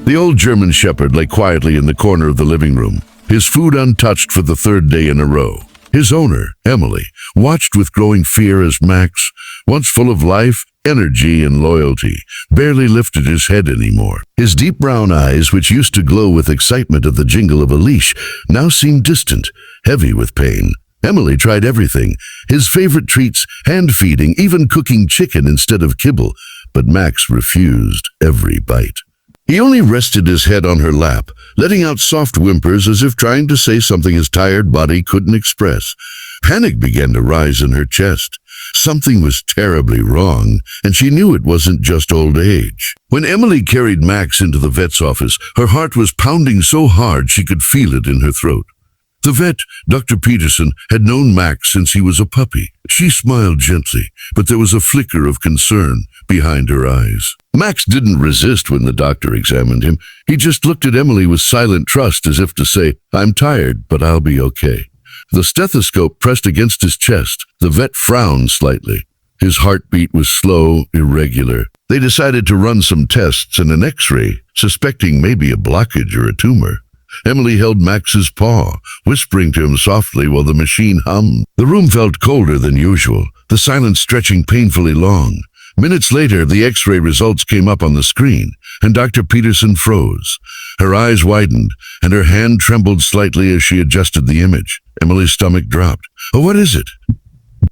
The old German shepherd lay quietly in the corner of the living room, his food untouched for the third day in a row. His owner, Emily, watched with growing fear as Max, once full of life, energy, and loyalty, barely lifted his head anymore. His deep brown eyes, which used to glow with excitement at the jingle of a leash, now seemed distant, heavy with pain. Emily tried everything, his favorite treats, hand-feeding, even cooking chicken instead of kibble, but Max refused every bite. He only rested his head on her lap, letting out soft whimpers as if trying to say something his tired body couldn't express. Panic began to rise in her chest. Something was terribly wrong, and she knew it wasn't just old age. When Emily carried Max into the vet's office, her heart was pounding so hard she could feel it in her throat. The vet, Dr. Peterson, had known Max since he was a puppy. She smiled gently, but there was a flicker of concern behind her eyes. Max didn't resist when the doctor examined him. He just looked at Emily with silent trust, as if to say, "I'm tired, but I'll be okay." The stethoscope pressed against his chest. The vet frowned slightly. His heartbeat was slow, irregular. They decided to run some tests and an X-ray, suspecting maybe a blockage or a tumor. Emily held Max's paw, whispering to him softly while the machine hummed. The room felt colder than usual, the silence stretching painfully long. Minutes later, the X-ray results came up on the screen, and Dr. Peterson froze. Her eyes widened, and her hand trembled slightly as she adjusted the image. Emily's stomach dropped. "Oh, what is it?"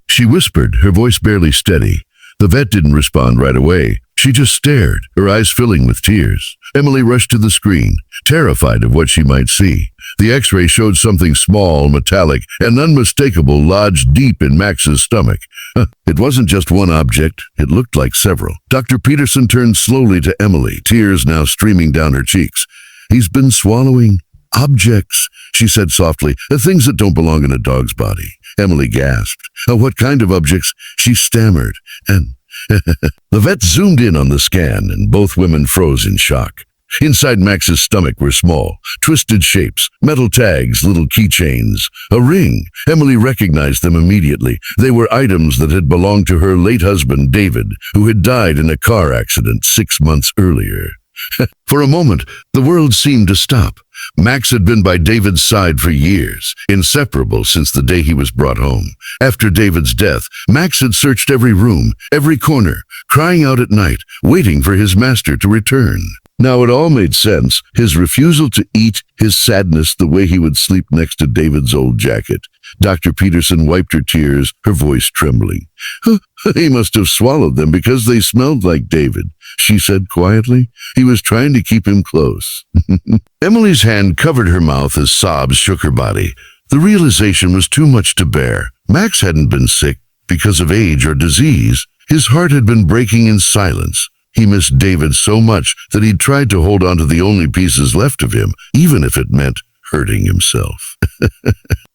she whispered, her voice barely steady. The vet didn't respond right away. She just stared, her eyes filling with tears. Emily rushed to the screen, terrified of what she might see. The X-ray showed something small, metallic, and unmistakable lodged deep in Max's stomach. It wasn't just one object, it looked like several. Dr. Peterson turned slowly to Emily, tears now streaming down her cheeks. "He's been swallowing objects," she said softly, "the things that don't belong in a dog's body." Emily gasped. "What kind of objects?" she stammered, and the vet zoomed in on the scan, and both women froze in shock. Inside Max's stomach were small, twisted shapes, metal tags, little keychains, a ring. Emily recognized them immediately. They were items that had belonged to her late husband, David, who had died in a car accident 6 months earlier. For a moment, the world seemed to stop. Max had been by David's side for years, inseparable since the day he was brought home. After David's death, Max had searched every room, every corner, crying out at night, waiting for his master to return. Now it all made sense, his refusal to eat, his sadness, the way he would sleep next to David's old jacket. Dr. Peterson wiped her tears, her voice trembling. "He must have swallowed them because they smelled like David," she said quietly. "He was trying to keep him close." Emily's hand covered her mouth as sobs shook her body. The realization was too much to bear. Max hadn't been sick because of age or disease. His heart had been breaking in silence. He missed David so much that he'd tried to hold on to the only pieces left of him, even if it meant hurting himself.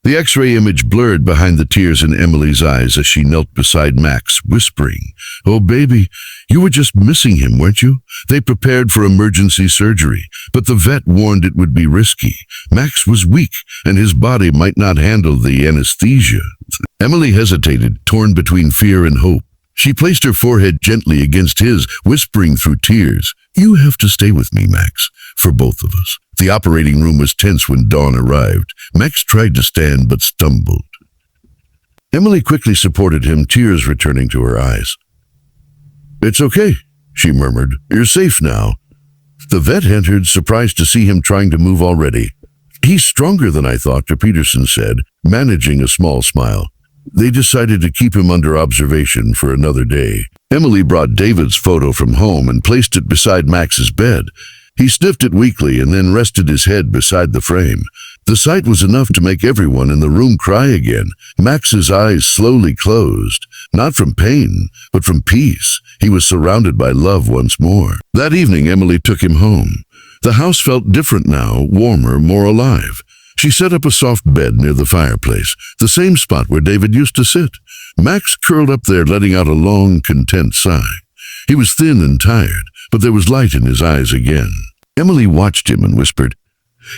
The X-ray image blurred behind the tears in Emily's eyes as she knelt beside Max, whispering, "Oh, baby, you were just missing him, weren't you?" They prepared for emergency surgery, but the vet warned it would be risky. Max was weak, and his body might not handle the anesthesia. Emily hesitated, torn between fear and hope. She placed her forehead gently against his, whispering through tears, "You have to stay with me, Max, for both of us." The operating room was tense when dawn arrived. Max tried to stand but stumbled. Emily quickly supported him, tears returning to her eyes. "It's okay," she murmured. "You're safe now." The vet entered, surprised to see him trying to move already. "He's stronger than I thought," Dr. Peterson said, managing a small smile. They decided to keep him under observation for another day. Emily brought David's photo from home and placed it beside Max's bed. He sniffed it weakly and then rested his head beside the frame. The sight was enough to make everyone in the room cry again. Max's eyes slowly closed, not from pain, but from peace. He was surrounded by love once more. That evening, Emily took him home. The house felt different now, warmer, more alive. She set up a soft bed near the fireplace, the same spot where David used to sit. Max curled up there, letting out a long, content sigh. He was thin and tired, but there was light in his eyes again. Emily watched him and whispered,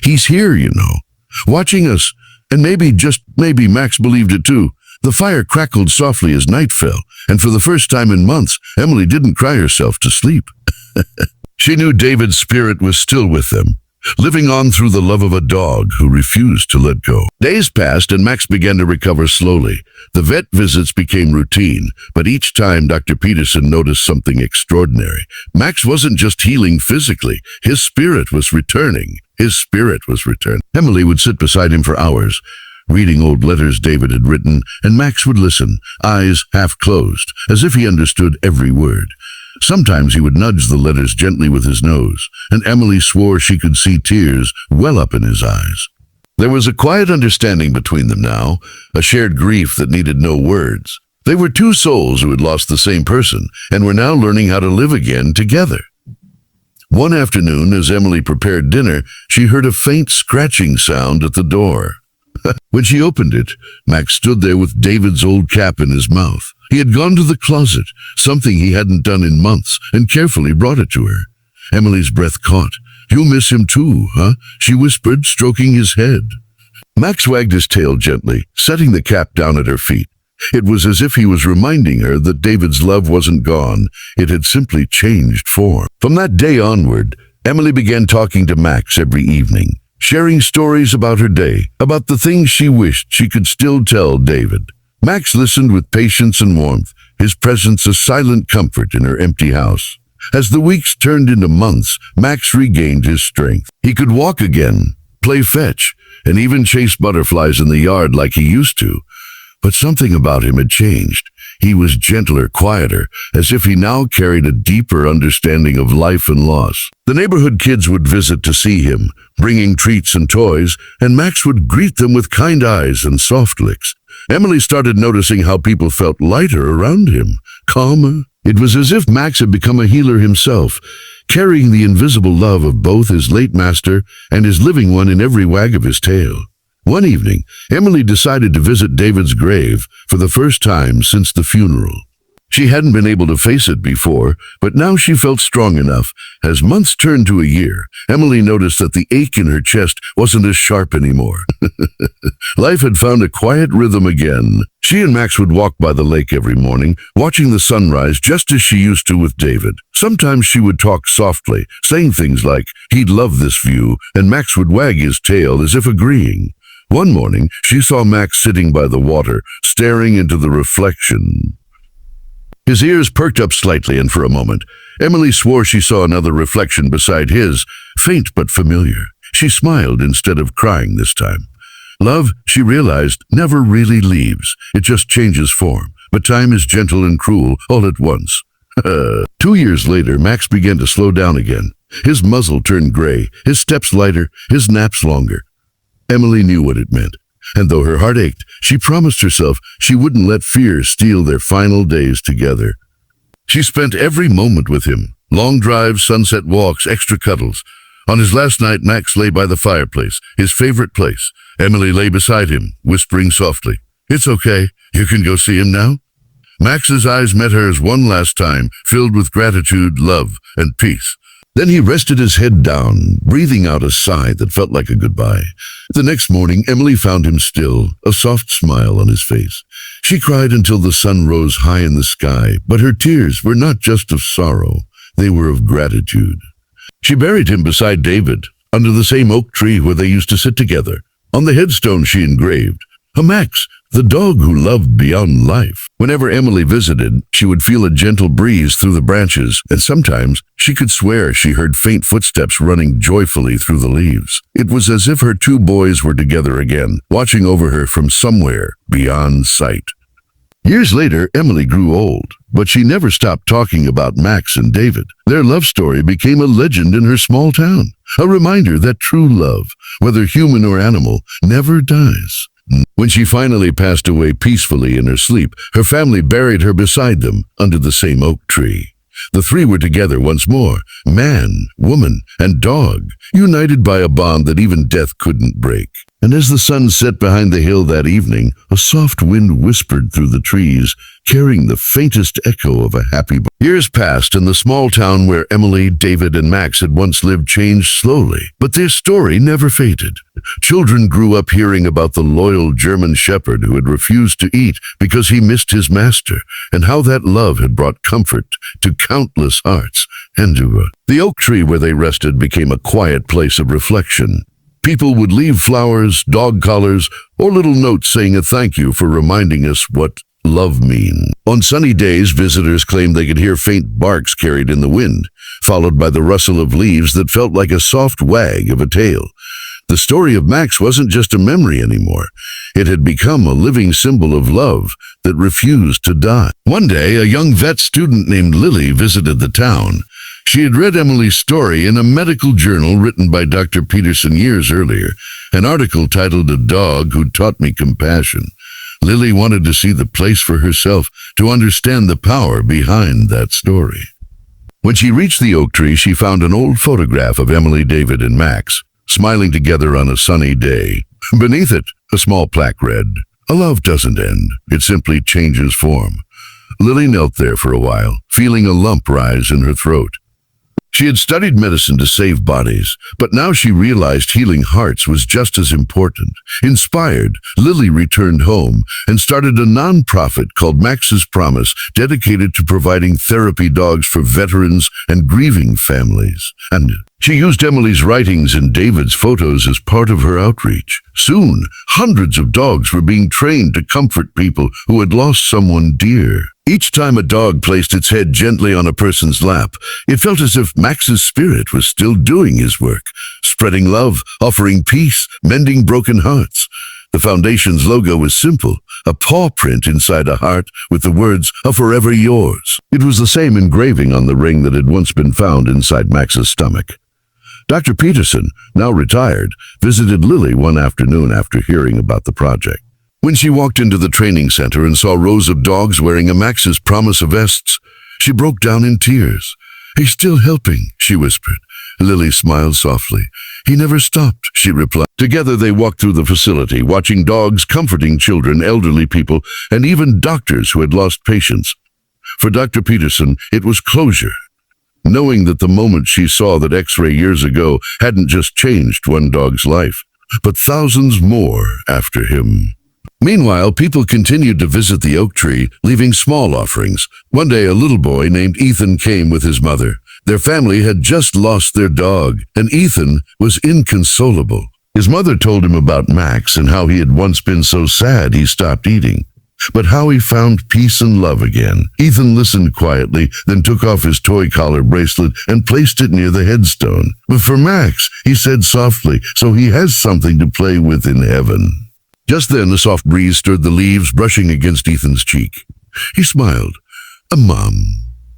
"He's here, you know, watching us." And maybe, just maybe, Max believed it too. The fire crackled softly as night fell, and for the first time in months, Emily didn't cry herself to sleep. She knew David's spirit was still with them, living on through the love of a dog who refused to let go. Days passed and Max began to recover slowly. The vet visits became routine, but each time Dr. Peterson noticed something extraordinary. Max wasn't just healing physically, his spirit was returning. Emily would sit beside him for hours, reading old letters David had written, and Max would listen, eyes half closed, as if he understood every word. Sometimes he would nudge the letters gently with his nose, and Emily swore she could see tears well up in his eyes. There was a quiet understanding between them now, a shared grief that needed no words. They were two souls who had lost the same person, and were now learning how to live again together. One afternoon, as Emily prepared dinner, she heard a faint scratching sound at the door. When she opened it, Max stood there with David's old cap in his mouth. He had gone to the closet, something he hadn't done in months, and carefully brought it to her. Emily's breath caught. "You miss him too, huh?" she whispered, stroking his head. Max wagged his tail gently, setting the cap down at her feet. It was as if he was reminding her that David's love wasn't gone. It had simply changed form. From that day onward, Emily began talking to Max every evening, sharing stories about her day, about the things she wished she could still tell David. Max listened with patience and warmth, his presence a silent comfort in her empty house. As the weeks turned into months, Max regained his strength. He could walk again, play fetch, and even chase butterflies in the yard like he used to. But something about him had changed. He was gentler, quieter, as if he now carried a deeper understanding of life and loss. The neighborhood kids would visit to see him, bringing treats and toys, and Max would greet them with kind eyes and soft licks. Emily started noticing how people felt lighter around him, calmer. It was as if Max had become a healer himself, carrying the invisible love of both his late master and his living one in every wag of his tail. One evening, Emily decided to visit David's grave for the first time since the funeral. She hadn't been able to face it before, but now she felt strong enough. As months turned to a year, Emily noticed that the ache in her chest wasn't as sharp anymore. Life had found a quiet rhythm again. She and Max would walk by the lake every morning, watching the sunrise just as she used to with David. Sometimes she would talk softly, saying things like, "He'd love this view," and Max would wag his tail as if agreeing. One morning, she saw Max sitting by the water, staring into the reflection. His ears perked up slightly, and for a moment, Emily swore she saw another reflection beside his, faint but familiar. She smiled instead of crying this time. Love, she realized, never really leaves. It just changes form. But time is gentle and cruel all at once. 2 years later, Max began to slow down again. His muzzle turned gray, his steps lighter, his naps longer. Emily knew what it meant, and though her heart ached, she promised herself she wouldn't let fear steal their final days together. She spent every moment with him, long drives, sunset walks, extra cuddles. On his last night, Max lay by the fireplace, his favorite place. Emily lay beside him, whispering softly, "It's okay, you can go see him now." Max's eyes met hers one last time, filled with gratitude, love, and peace. Then he rested his head down, breathing out a sigh that felt like a goodbye. The next morning, Emily found him still, a soft smile on his face. She cried until the sun rose high in the sky, but her tears were not just of sorrow, they were of gratitude. She buried him beside David, under the same oak tree where they used to sit together. On the headstone she engraved, "A Max, the dog who loved beyond life." Whenever Emily visited, she would feel a gentle breeze through the branches, and sometimes she could swear she heard faint footsteps running joyfully through the leaves. It was as if her two boys were together again, watching over her from somewhere beyond sight. Years later, Emily grew old, but she never stopped talking about Max and David. Their love story became a legend in her small town, a reminder that true love, whether human or animal, never dies. When she finally passed away peacefully in her sleep, her family buried her beside them under the same oak tree. The three were together once more, man, woman, and dog, united by a bond that even death couldn't break. And as the sun set behind the hill that evening, a soft wind whispered through the trees, carrying the faintest echo of a happy. Years passed, and the small town where Emily, David, and Max had once lived changed slowly, but their story never faded. Children grew up hearing about the loyal German shepherd who had refused to eat because he missed his master, and how that love had brought comfort to countless hearts. And the oak tree where they rested became a quiet place of reflection. People would leave flowers, dog collars, or little notes saying a thank you for reminding us what love means. On sunny days, visitors claimed they could hear faint barks carried in the wind, followed by the rustle of leaves that felt like a soft wag of a tail. The story of Max wasn't just a memory anymore. It had become a living symbol of love that refused to die. One day, a young vet student named Lily visited the town. She had read Emily's story in a medical journal written by Dr. Peterson years earlier, an article titled "A Dog Who Taught Me Compassion." Lily wanted to see the place for herself, to understand the power behind that story. When she reached the oak tree, she found an old photograph of Emily, David, and Max, smiling together on a sunny day. Beneath it, a small plaque read, "A love doesn't end, it simply changes form." Lily knelt there for a while, feeling a lump rise in her throat. She had studied medicine to save bodies, but now she realized healing hearts was just as important. Inspired, Lily returned home and started a non-profit called Max's Promise, dedicated to providing therapy dogs for veterans and grieving families. And she used Emily's writings and David's photos as part of her outreach. Soon, hundreds of dogs were being trained to comfort people who had lost someone dear. Each time a dog placed its head gently on a person's lap, it felt as if Max's spirit was still doing his work, spreading love, offering peace, mending broken hearts. The foundation's logo was simple, a paw print inside a heart with the words, "A forever yours." It was the same engraving on the ring that had once been found inside Max's stomach. Dr. Peterson, now retired, visited Lily one afternoon after hearing about the project. When she walked into the training center and saw rows of dogs wearing a Max's Promise vests, she broke down in tears. "He's still helping," she whispered. Lily smiled softly. "He never stopped," she replied. Together they walked through the facility, watching dogs, comforting children, elderly people, and even doctors who had lost patients. For Dr. Peterson, it was closure, knowing that the moment she saw that X-ray years ago hadn't just changed one dog's life, but thousands more after him. Meanwhile, people continued to visit the oak tree, leaving small offerings. One day, a little boy named Ethan came with his mother. Their family had just lost their dog, and Ethan was inconsolable. His mother told him about Max and how he had once been so sad he stopped eating, but how he found peace and love again. Ethan listened quietly, then took off his toy collar bracelet and placed it near the headstone. "But for Max," he said softly, "so he has something to play with in heaven." Just then, a soft breeze stirred the leaves, brushing against Ethan's cheek. He smiled. "Mom,"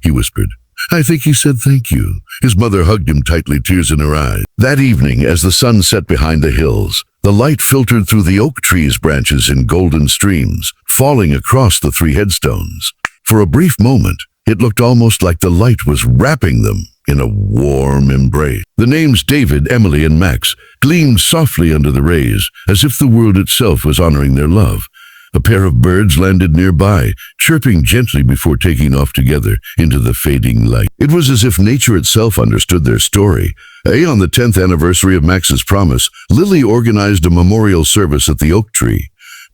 he whispered. "I think he said thank you." His mother hugged him tightly, tears in her eyes. That evening, as the sun set behind the hills, the light filtered through the oak tree's branches in golden streams, falling across the three headstones. For a brief moment, it looked almost like the light was wrapping them in a warm embrace. The names David, Emily, and Max gleamed softly under the rays, as if the world itself was honoring their love. A pair of birds landed nearby, chirping gently before taking off together into the fading light. It was as if nature itself understood their story. On the 10th anniversary of Max's Promise, Lily organized a memorial service at the oak tree.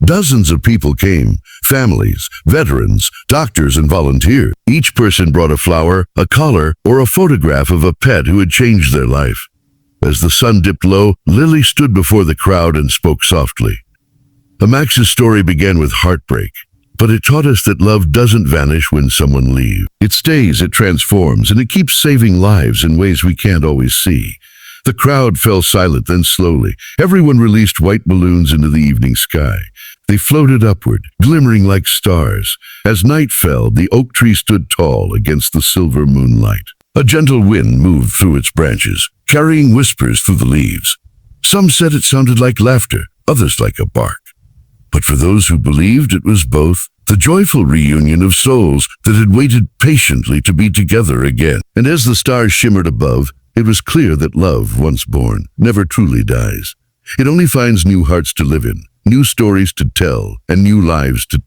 Dozens of people came, families, veterans, doctors, and volunteers. Each person brought a flower, a collar, or a photograph of a pet who had changed their life. As the sun dipped low, Lily stood before the crowd and spoke softly. Max's story began with heartbreak, but it taught us that love doesn't vanish when someone leaves. It stays, it transforms, and it keeps saving lives in ways we can't always see. The crowd fell silent, then slowly, everyone released white balloons into the evening sky. They floated upward, glimmering like stars. As night fell, the oak tree stood tall against the silver moonlight. A gentle wind moved through its branches, carrying whispers through the leaves. Some said it sounded like laughter, others like a bark. But for those who believed, it was both, the joyful reunion of souls that had waited patiently to be together again. And as the stars shimmered above, it was clear that love, once born, never truly dies. It only finds new hearts to live in, new stories to tell, and new lives to